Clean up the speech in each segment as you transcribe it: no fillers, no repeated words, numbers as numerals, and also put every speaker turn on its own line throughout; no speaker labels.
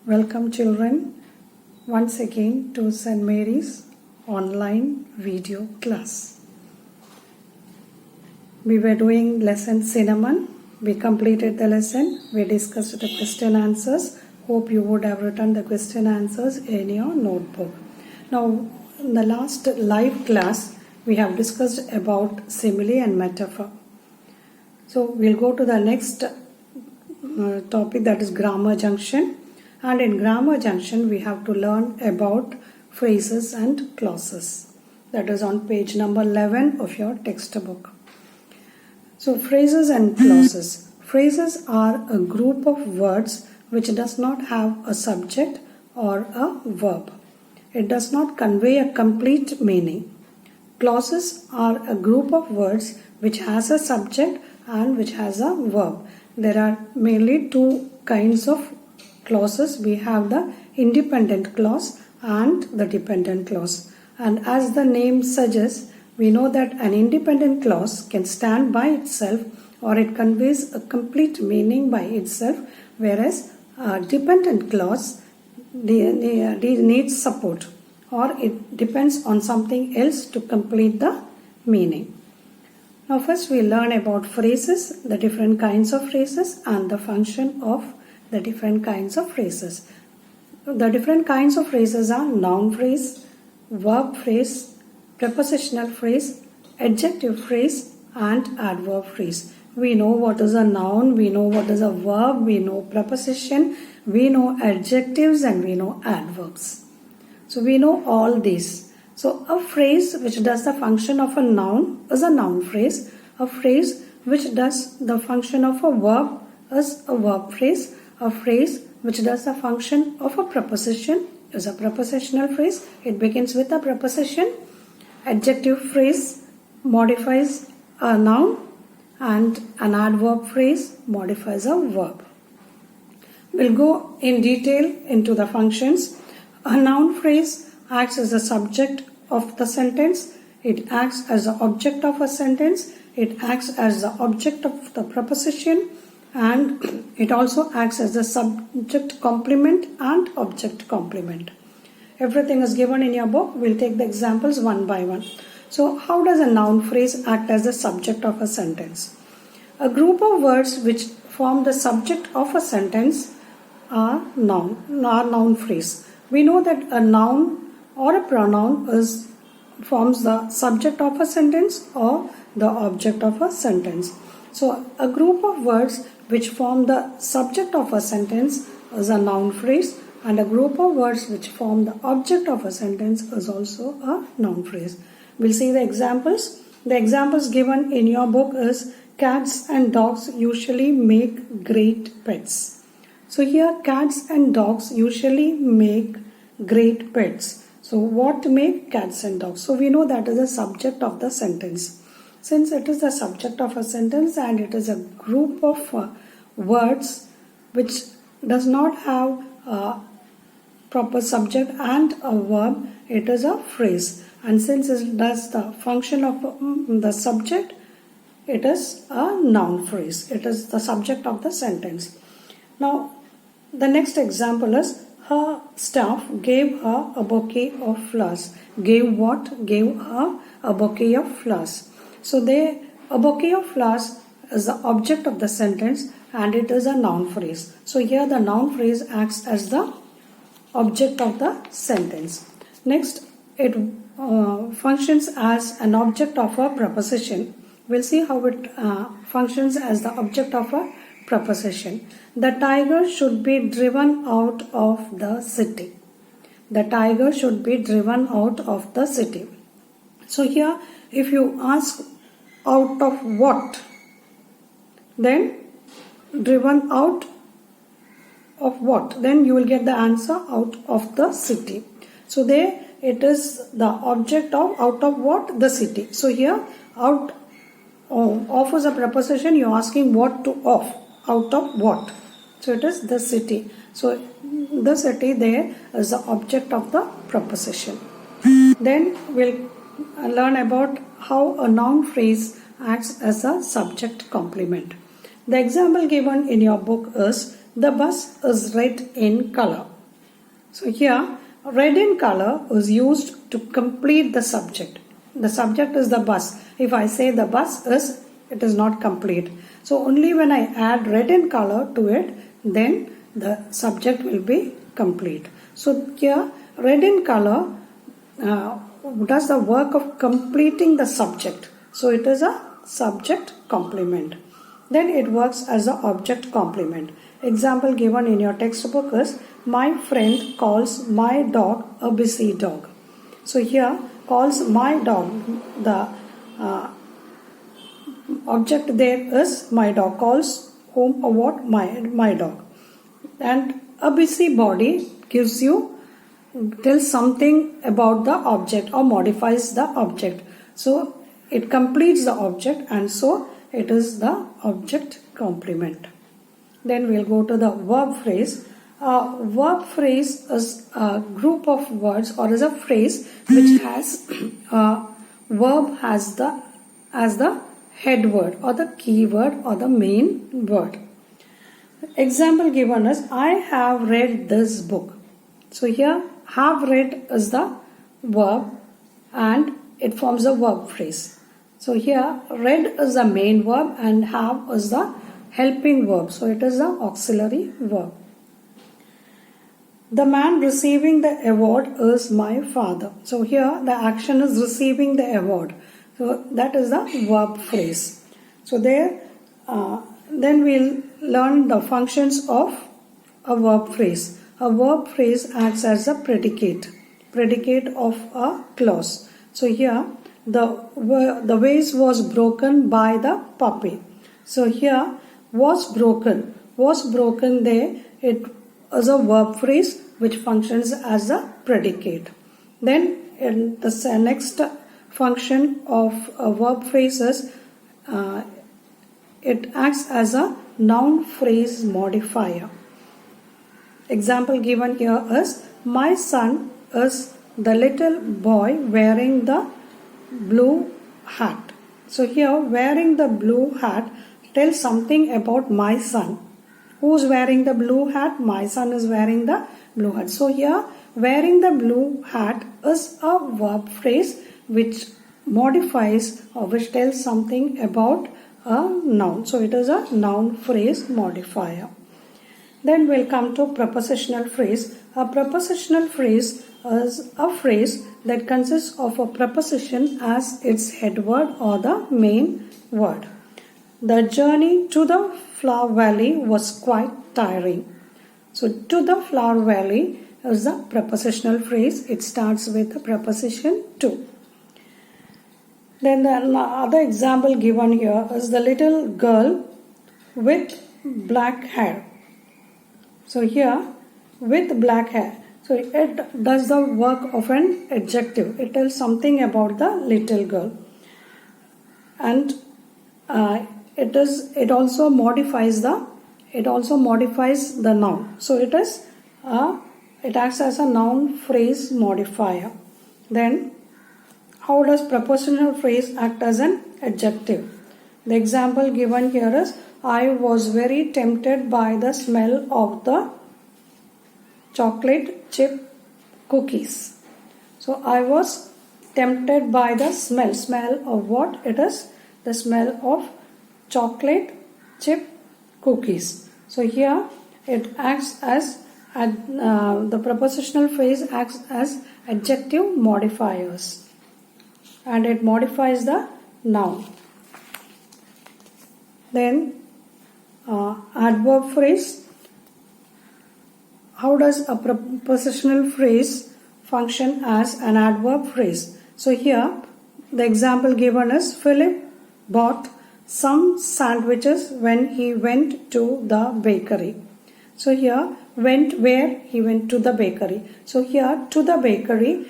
Welcome children once again to St. Mary's online video class. We were doing lesson cinnamon. We completed the lesson. We discussed the question answers. Hope you would have written the question answers in your notebook. Now in the last live class we have discussed about simile and metaphor. So we'll go to the next topic, that is grammar junction. And in grammar junction we have to learn about phrases and clauses. That is on page number 11 of your textbook. So phrases and clauses. Phrases are a group of words which does not have a subject or a verb. It does not convey a complete meaning. Clauses are a group of words which has a subject and which has a verb. There are mainly two kinds of clauses. We have the independent clause and the dependent clause. And as the name suggests, we know that an independent clause can stand by itself or it conveys a complete meaning by itself, whereas a dependent clause needs support or it depends on something else to complete the meaning. Now first we learn about phrases, the different kinds of phrases and the function of the different kinds of phrases. The different kinds of phrases are noun phrase, verb phrase, prepositional phrase, adjective phrase and adverb phrase. We know what is a noun, we know what is a verb, we know preposition, we know adjectives and we know adverbs. So we know all these. So a phrase which does the function of a noun is a noun phrase. A phrase which does the function of a verb is a verb phrase. A phrase which does the function of a preposition is a prepositional phrase. It begins with a preposition. Adjective phrase modifies a noun and an adverb phrase modifies a verb. We'll go in detail into the functions. A noun phrase acts as the subject of the sentence. It acts as the object of a sentence. It acts as the object of the preposition. And it also acts as the subject complement and object complement. Everything is given in your book. We'll take the examples one by one. So how does a noun phrase act as the subject of a sentence? A group of words which form the subject of a sentence are noun phrase. We know that a noun or a pronoun forms the subject of a sentence or the object of a sentence. So a group of words which form the subject of a sentence is a noun phrase, and a group of words which form the object of a sentence is also a noun phrase. We'll see the examples. The examples given in your book is cats and dogs usually make great pets. So here cats and dogs usually make great pets. So what make cats and dogs? So we know that is the subject of the sentence. Since it is the subject of a sentence and it is a group of words which does not have a proper subject and a verb, it is a phrase. And since it does the function of the subject, it is a noun phrase. It is the subject of the sentence. Now, the next example is her staff gave her a bouquet of flowers. Gave what? Gave her a bouquet of flowers. So a bouquet of flowers is the object of the sentence and it is a noun phrase. So here the noun phrase acts as the object of the sentence. Next, it functions as an object of a preposition. We'll see how it functions as the object of a preposition. The tiger should be driven out of the city. The tiger should be driven out of the city. So here if you ask out of what, then driven out of what, then you will get the answer out of the city. So there it is the object of out of what? The city. So here out of is a preposition. You are asking what to off, out of what. So it is the city. So the city there is the object of the preposition. Then we'll learn about how a noun phrase acts as a subject complement. The example given in your book is the bus is red in color. So here, red in color is used to complete the subject. The subject is the bus. If I say the bus is, it is not complete. So only when I add red in color to it, then the subject will be complete. So here, red in color does the work of completing the subject. So it is a subject complement. Then it works as an object complement. Example given in your textbook is, my friend calls my dog a busy dog. So here, calls my dog, the object there is my dog, calls whom or what? My dog. And a busybody tells something about the object or modifies the object. So it completes the object, and so it is the object complement. Then we'll go to the verb phrase. Verb phrase is a group of words or is a phrase which has verb as the head word or the key word or the main word. Example given is, I have read this book. So here, have read is the verb and it forms a verb phrase. So here, read is the main verb and have is the helping verb. So it is the auxiliary verb. The man receiving the award is my father. So here, the action is receiving the award. So that is the verb phrase. So there, then we'll learn the functions of a verb phrase. A verb phrase acts as a predicate of a clause. So here, the vase was broken by the puppy. So here, was broken there, it is a verb phrase which functions as a predicate. Then in the next function of a verb phrase is, it acts as a noun phrase modifier. Example given here is, my son is the little boy wearing the blue hat. So here, wearing the blue hat tells something about my son. Who's wearing the blue hat? My son is wearing the blue hat. So here, wearing the blue hat is a verb phrase which modifies or which tells something about a noun. So it is a noun phrase modifier. Then we'll come to prepositional phrase. A prepositional phrase is a phrase that consists of a preposition as its head word or the main word. The journey to the flower valley was quite tiring. So to the flower valley is a prepositional phrase. It starts with the preposition to. Then the other example given here is the little girl with black hair. So here, with black hair. So it does the work of an adjective. It tells something about the little girl. And it also modifies the noun. So it acts as a noun phrase modifier. Then how does prepositional phrase act as an adjective? The example given here is, I was very tempted by the smell of the chocolate chip cookies. So I was tempted by the smell. Smell of what? It is the smell of chocolate chip cookies. So here it acts as the prepositional phrase acts as adjective modifiers, and it modifies the noun. Then adverb phrase. How does a prepositional phrase function as an adverb phrase? So here the example given is, Philip bought some sandwiches when he went to the bakery. So here, went where? He went to the bakery. So here, to the bakery,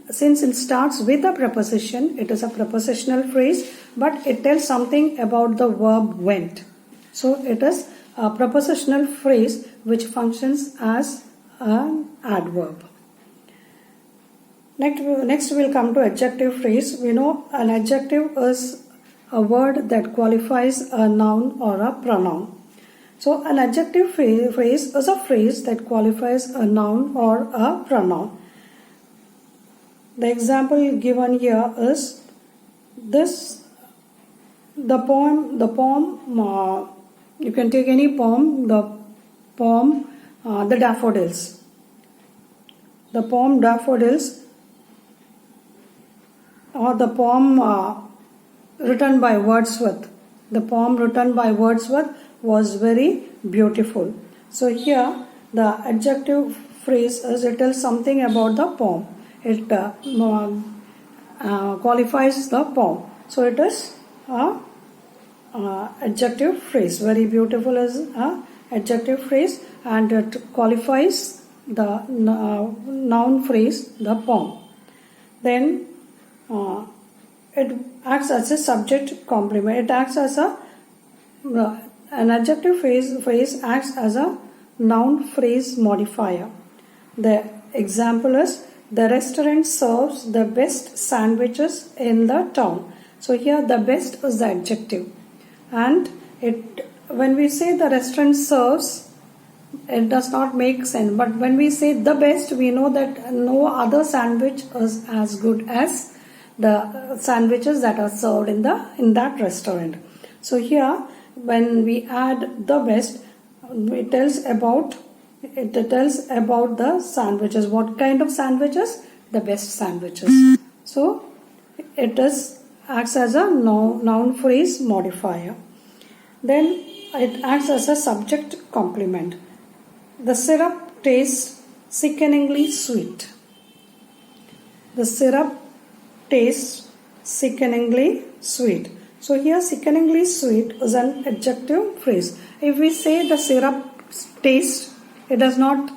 since it starts with a preposition, it is a prepositional phrase, but it tells something about the verb went. So it is a prepositional phrase which functions as an adverb. Next we'll come to adjective phrase. We know an adjective is a word that qualifies a noun or a pronoun. So an adjective phrase is a phrase that qualifies a noun or a pronoun. The example given here is this, the poem, you can take any poem, the daffodils. The poem Daffodils, or the poem written by Wordsworth. The poem written by Wordsworth was very beautiful. So here the adjective phrase is, it tells something about the poem. It qualifies the poem. So it is a adjective phrase. Very beautiful is a adjective phrase, and it qualifies the noun phrase, the poem. Then it acts as a subject complement. It acts as an adjective phrase acts as a noun phrase modifier. The example is, the restaurant serves the best sandwiches in the town. So here the best is the adjective, and when we say the restaurant serves, it does not make sense. But when we say the best, we know that no other sandwich is as good as the sandwiches that are served in that restaurant. So here, when we add the best, it tells about the sandwiches. What kind of sandwiches? The best sandwiches. So it acts as a noun phrase modifier. Then it acts as a subject complement. The syrup tastes sickeningly sweet. The syrup tastes sickeningly sweet. So here sickeningly sweet is an adjective phrase. If we say the syrup tastes, it does not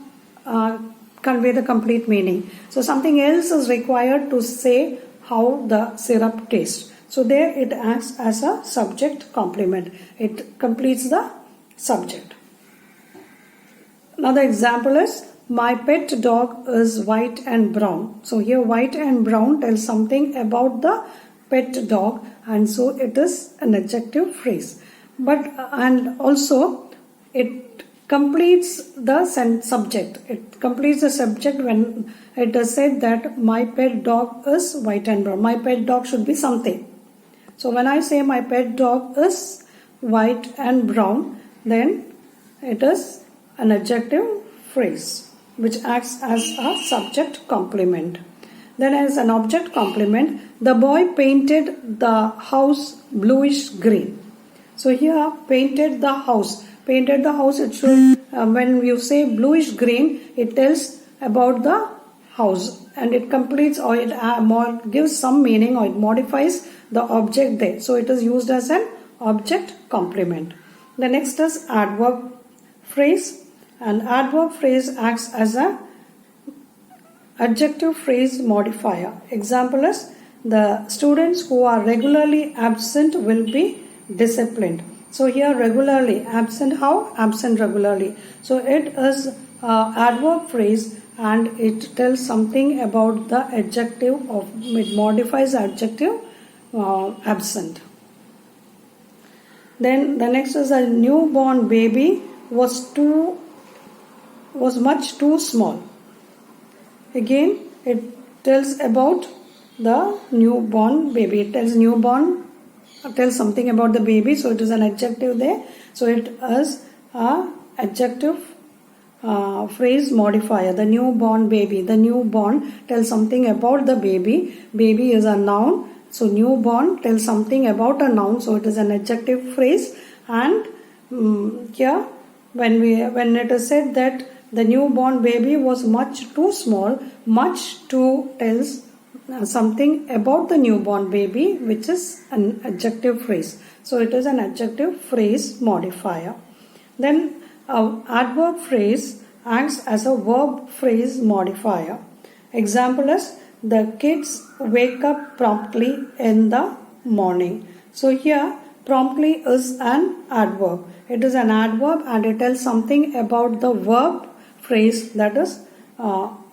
convey the complete meaning. So something else is required to say how the syrup tastes. So there it acts as a subject complement. It completes the subject. Another example is, my pet dog is white and brown. So here white and brown tells something about the pet dog, and so it is an adjective phrase. And also it completes the subject. It completes the subject when it is said that my pet dog is white and brown. My pet dog should be something. So when I say my pet dog is white and brown, then it is an adjective phrase which acts as a subject complement. Then as an object complement, the boy painted the house bluish green. So here painted the house. Painted the house, it should, when you say bluish green, it tells about the house, and it completes, or it gives some meaning, or it modifies the object there. So it is used as an object complement. The next is adverb phrase. An adverb phrase acts as a adjective phrase modifier. Example is, the students who are regularly absent will be disciplined. So here regularly, absent how? Absent regularly. So it is an adverb phrase, and it tells something about the adjective it modifies adjective absent. Then the next is, a newborn baby was much too small. Again, it tells about the newborn baby. It tells something about the baby, so it is an adjective there. So it is a adjective phrase modifier. The newborn baby. The newborn tells something about the baby. Baby is a noun. So newborn tells something about a noun. So it is an adjective phrase. And here, when it is said that the newborn baby was much too small, much too tells something about the newborn baby, which is an adjective phrase. So it is an adjective phrase modifier. Then adverb phrase acts as a verb phrase modifier. Example is, the kids wake up promptly in the morning. So here promptly is an adverb. It is an adverb, and it tells something about the verb phrase, that is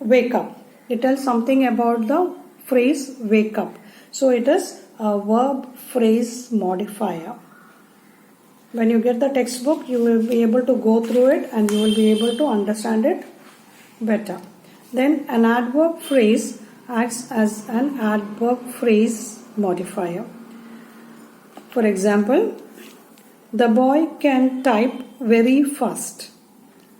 wake up. It tells something about the phrase wake up. So it is a verb phrase modifier. When you get the textbook, you will be able to go through it and you will be able to understand it better. Then an adverb phrase acts as an adverb phrase modifier. For example, the boy can type very fast.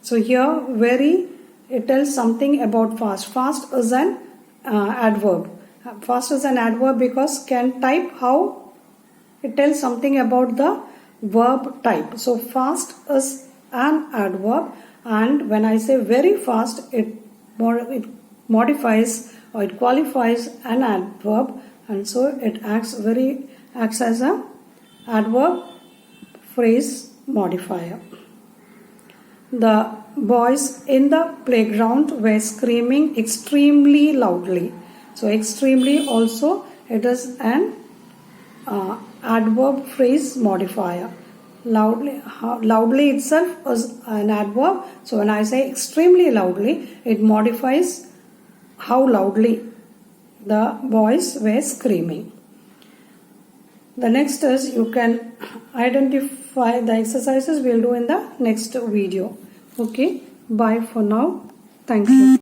So here, very, it tells something about fast. Fast is an adverb. Fast is an adverb because can type how? It tells something about the verb type. So fast is an adverb, and when I say very fast, it modifies or it qualifies an adverb, and so it acts as a adverb phrase modifier. The boys in the playground were screaming extremely loudly. So extremely also, it is an adverb phrase modifier. Loudly itself is an adverb. So when I say extremely loudly, it modifies how loudly the boys were screaming. The next is, you can identify the exercises we'll do in the next video. Okay, bye for now. Thank you.